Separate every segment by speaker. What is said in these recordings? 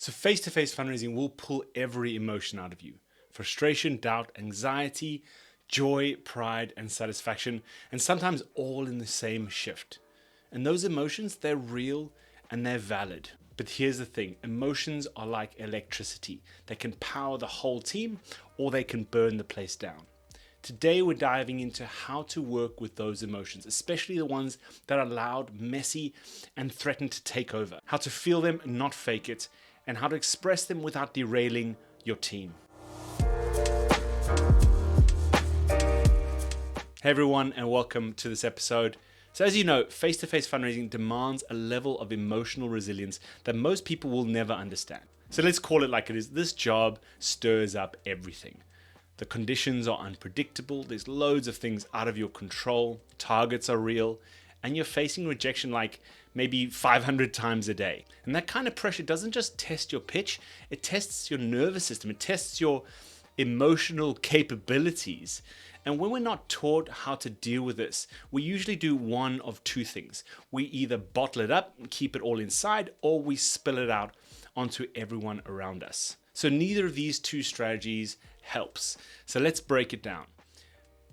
Speaker 1: So face-to-face fundraising will pull every emotion out of you. Frustration, doubt, anxiety, joy, pride, and satisfaction, and sometimes all in the same shift. And those emotions, they're real and they're valid. But here's the thing, emotions are like electricity. They can power the whole team or they can burn the place down. Today we're diving into how to work with those emotions, especially the ones that are loud, messy, and threaten to take over. How to feel them, not fake it, and how to express them without derailing your team. Hey everyone, and welcome to this episode. So as you know, face-to-face fundraising demands a level of emotional resilience that most people will never understand. So let's call it like it is. This job stirs up everything. The conditions are unpredictable, there's loads of things out of your control, targets are real, and you're facing rejection like maybe 500 times a day. And that kind of pressure doesn't just test your pitch, it tests your nervous system, it tests your emotional capabilities. And when we're not taught how to deal with this, we usually do one of two things. We either bottle it up and keep it all inside, or we spill it out onto everyone around us. So neither of these two strategies helps. So let's break it down.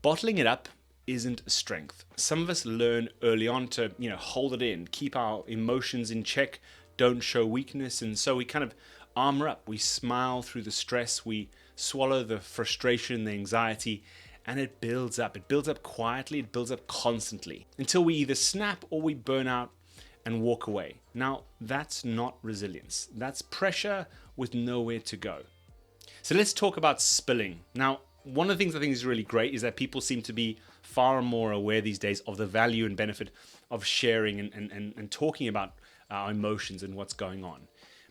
Speaker 1: Bottling it up isn't a strength. Some of us learn early on to, hold it in, keep our emotions in check, don't show weakness, and so we kind of armor up. We smile through the stress, we swallow the frustration, the anxiety, and it builds up. It builds up quietly, it builds up constantly until we either snap or we burn out and walk away. Now, that's not resilience. That's pressure with nowhere to go. So let's talk about spilling. Now, one of the things I think is really great is that people seem to be far more aware these days of the value and benefit of sharing and talking about our emotions and what's going on.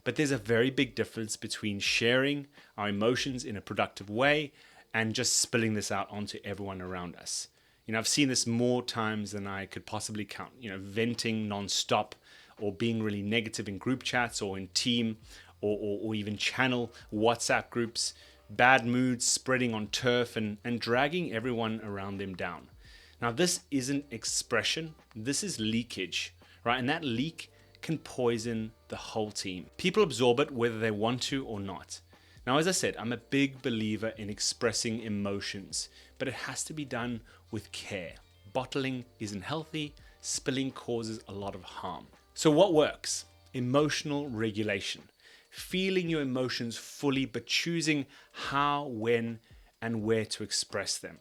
Speaker 1: But there's a very big difference between sharing our emotions in a productive way and just spilling this out onto everyone around us. I've seen this more times than I could possibly count. Venting nonstop or being really negative in group chats or in team or even channel WhatsApp groups, bad moods spreading on turf and dragging everyone around them down. Now, this isn't expression, this is leakage, right? And that leak can poison the whole team. People absorb it whether they want to or not. Now, as I said, I'm a big believer in expressing emotions, but it has to be done with care. Bottling isn't healthy, spilling causes a lot of harm. So what works? Emotional regulation. Feeling your emotions fully, but choosing how, when, and where to express them.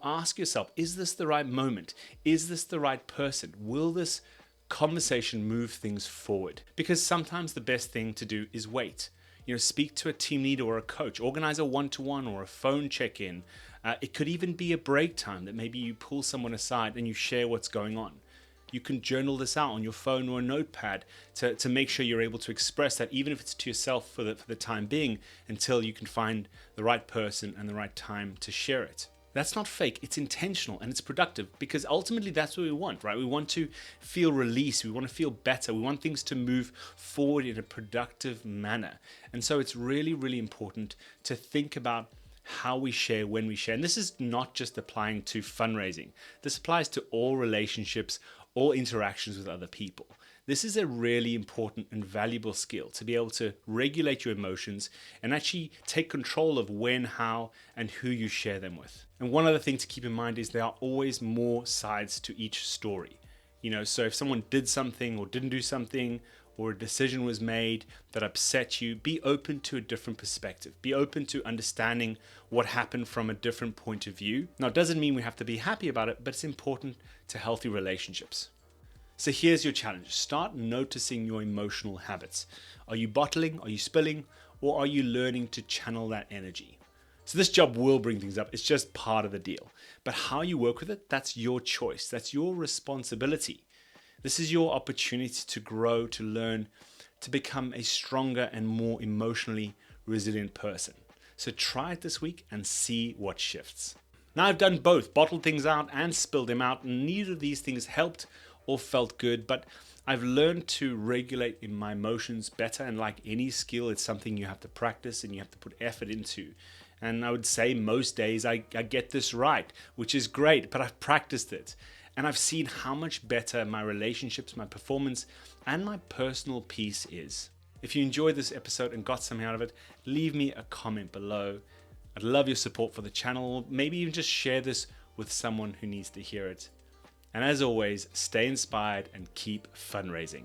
Speaker 1: Ask yourself, is this the right moment? Is this the right person? Will this conversation move things forward? Because sometimes the best thing to do is wait. Speak to a team leader or a coach, organize a one-to-one or a phone check-in. It could even be a break time that maybe you pull someone aside and you share what's going on. You can journal this out on your phone or a notepad to make sure you're able to express that, even if it's to yourself for the time being, until you can find the right person and the right time to share it. That's not fake, it's intentional and it's productive, because ultimately that's what we want, right? We want to feel release, we want to feel better, we want things to move forward in a productive manner. And so it's really, really important to think about how we share, when we share. And this is not just applying to fundraising. This applies to all relationships, all interactions with other people. This is a really important and valuable skill, to be able to regulate your emotions and actually take control of when, how, and who you share them with. And one other thing to keep in mind is there are always more sides to each story. So if someone did something or didn't do something, or a decision was made that upset you, be open to a different perspective. Be open to understanding what happened from a different point of view. Now, it doesn't mean we have to be happy about it, but it's important to healthy relationships. So here's your challenge. Start noticing your emotional habits. Are you bottling? Are you spilling? Or are you learning to channel that energy? So this job will bring things up. It's just part of the deal. But how you work with it, that's your choice. That's your responsibility. This is your opportunity to grow, to learn, to become a stronger and more emotionally resilient person. So try it this week and see what shifts. Now, I've done both, bottled things out and spilled them out, and neither of these things helped or felt good, but I've learned to regulate in my emotions better, and like any skill, it's something you have to practice and you have to put effort into. And I would say most days I get this right, which is great, but I've practiced it. And I've seen how much better my relationships, my performance, and my personal peace is. If you enjoyed this episode and got something out of it, leave me a comment below. I'd love your support for the channel, maybe even just share this with someone who needs to hear it. And as always, stay inspired and keep fundraising.